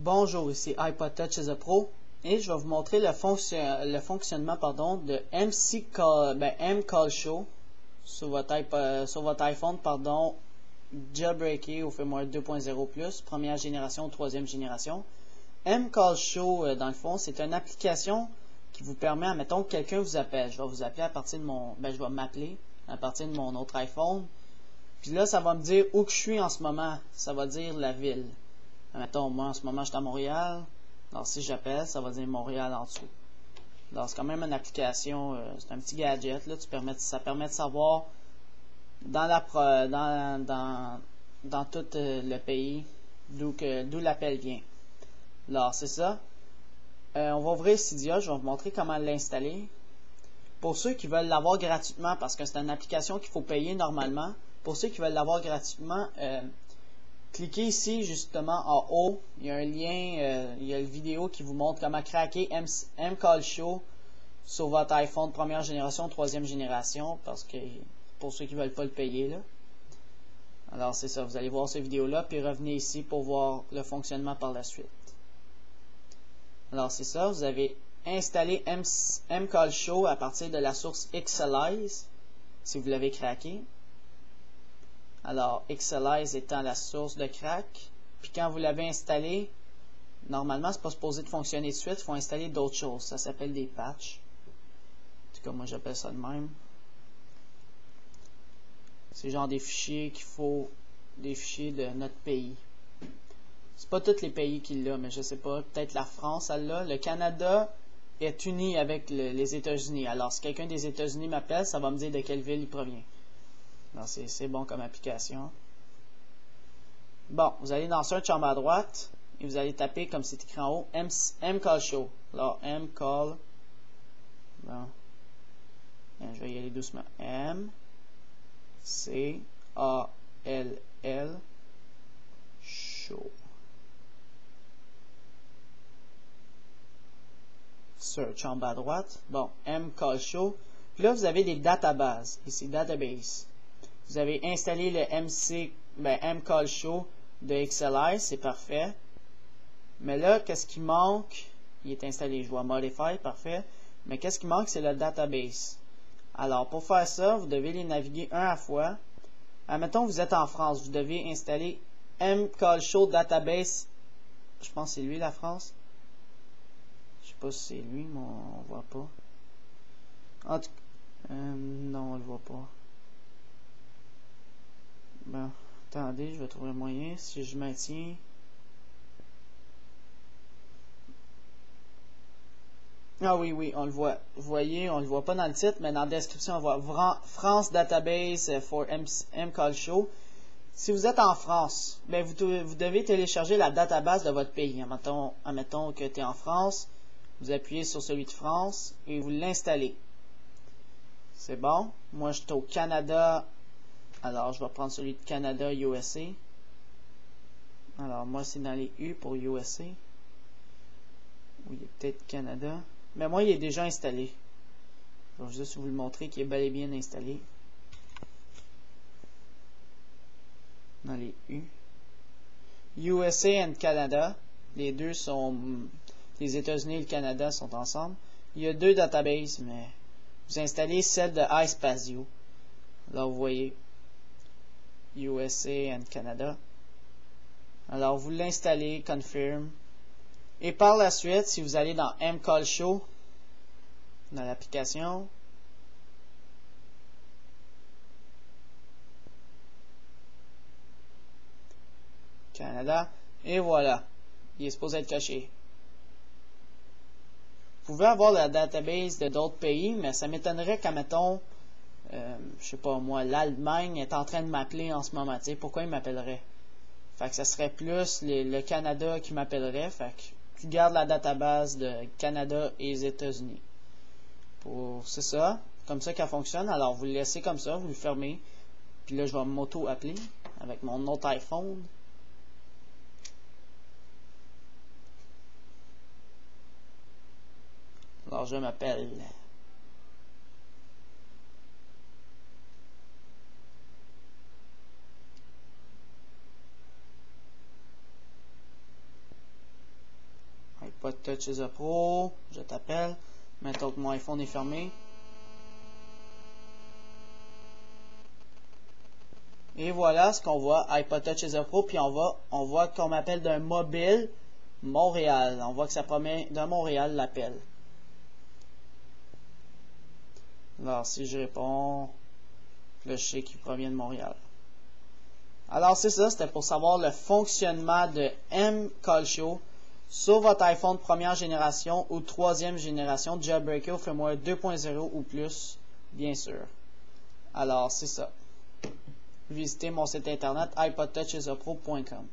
Bonjour, ici iPod Touch is a Pro et je vais vous montrer le fonctionnement de mCall Show sur votre iPhone, jailbreaké au firmware 2.0+, première génération ou troisième génération. mCall Show, dans le fond, c'est une application qui vous permet, admettons que quelqu'un vous appelle. Je vais vous appeler à partir de je vais m'appeler à partir de mon autre iPhone. Puis là, ça va me dire où que je suis en ce moment. Ça va dire la ville. Mettons, moi, en ce moment, je suis à Montréal. Alors, si j'appelle, ça va dire Montréal en dessous. Alors, c'est quand même une application, c'est un petit gadget, là. Ça permet de savoir dans tout le pays d'où l'appel vient. Alors, c'est ça. On va ouvrir Cydia. Je vais vous montrer comment l'installer. Pour ceux qui veulent l'avoir gratuitement, parce que c'est une application qu'il faut payer normalement, pour ceux qui veulent l'avoir gratuitement, cliquez ici justement en haut, il y a un lien, il y a une vidéo qui vous montre comment craquer mCall Show sur votre iPhone première génération, troisième génération, parce que pour ceux qui ne veulent pas le payer là. Alors c'est ça, vous allez voir cette vidéo là, puis revenez ici pour voir le fonctionnement par la suite. Alors c'est ça, vous avez installé mCall Show à partir de la source Xalize, si vous l'avez craqué. Alors, Xalize étant la source de crack. Puis quand vous l'avez installé, normalement, c'est pas supposé de fonctionner de suite. Il faut installer d'autres choses. Ça s'appelle des patchs. En tout cas, moi, j'appelle ça de même. C'est genre des fichiers qu'il faut, des fichiers de notre pays. C'est pas tous les pays qui l'ont, mais je sais pas. Peut-être la France, elle l'a. Le Canada est uni avec les États-Unis. Alors, si quelqu'un des États-Unis m'appelle, ça va me dire de quelle ville il provient. C'est bon comme application. Bon, vous allez dans Search en bas à droite et vous allez taper comme c'est écrit en haut mCall Show. Alors, mCall. Bon. Je vais y aller doucement. M-C-A-L-L Show. Search en bas à droite. Bon, mCall Show. Puis là, vous avez des databases. Ici, database. Vous avez installé le mCall Show de Xalize, c'est parfait. Mais là, qu'est-ce qui manque? Il est installé, je vois Modify, parfait. Mais qu'est-ce qui manque? C'est le database. Alors, pour faire ça, vous devez les naviguer un à la fois. Admettons que vous êtes en France, vous devez installer mCall Show Database. Je pense que c'est lui, la France. Je sais pas si c'est lui, mais on voit pas. En tout cas, non, on le voit pas. Bon, attendez, je vais trouver un moyen. Si je maintiens. Ah oui, on le voit. Vous voyez, on le voit pas dans le titre, mais dans la description, on voit France Database for mCall Show. Si vous êtes en France, ben vous devez télécharger la database de votre pays. Admettons que tu es en France, vous appuyez sur celui de France et vous l'installez. C'est bon. Moi, je suis au Canada. Alors, je vais prendre celui de Canada, USA. Alors, moi, c'est dans les U pour USA. Oui, il y a peut-être Canada. Mais moi, il est déjà installé. Je vais juste vous le montrer qu'il est bel et bien installé. Dans les U. USA et Canada. Les deux sont... Les États-Unis et le Canada sont ensemble. Il y a deux databases, mais... Vous installez celle de iSpazio. Là, vous voyez... USA et Canada. Alors, vous l'installez, confirm. Et par la suite, si vous allez dans mCall Show, dans l'application, Canada, et voilà. Il est supposé être caché. Vous pouvez avoir la database de d'autres pays, mais ça m'étonnerait qu'à mettons, je sais pas moi, l'Allemagne est en train de m'appeler en ce moment. Tu sais, pourquoi il m'appellerait? Fait que ça serait plus le Canada qui m'appellerait. Fait que tu gardes la database de Canada et les États-Unis. C'est ça. Comme ça qu'elle fonctionne. Alors vous le laissez comme ça, vous le fermez. Puis là, je vais m'auto-appeler avec mon autre iPhone. Alors je m'appelle Touch is a Pro. Je t'appelle. Maintenant que mon iPhone est fermé. Et voilà ce qu'on voit. iPod Touch is a Pro. Puis on voit qu'on m'appelle d'un mobile Montréal. On voit que ça promet de Montréal l'appel. Alors si je réponds, là je sais qu'il provient de Montréal. Alors c'est ça, c'était pour savoir le fonctionnement de mCallShow sur votre iPhone première génération ou troisième génération, jailbreaké au firmware 2.0 ou plus, bien sûr. Alors c'est ça. Visitez mon site internet ipodtouchisapro.com.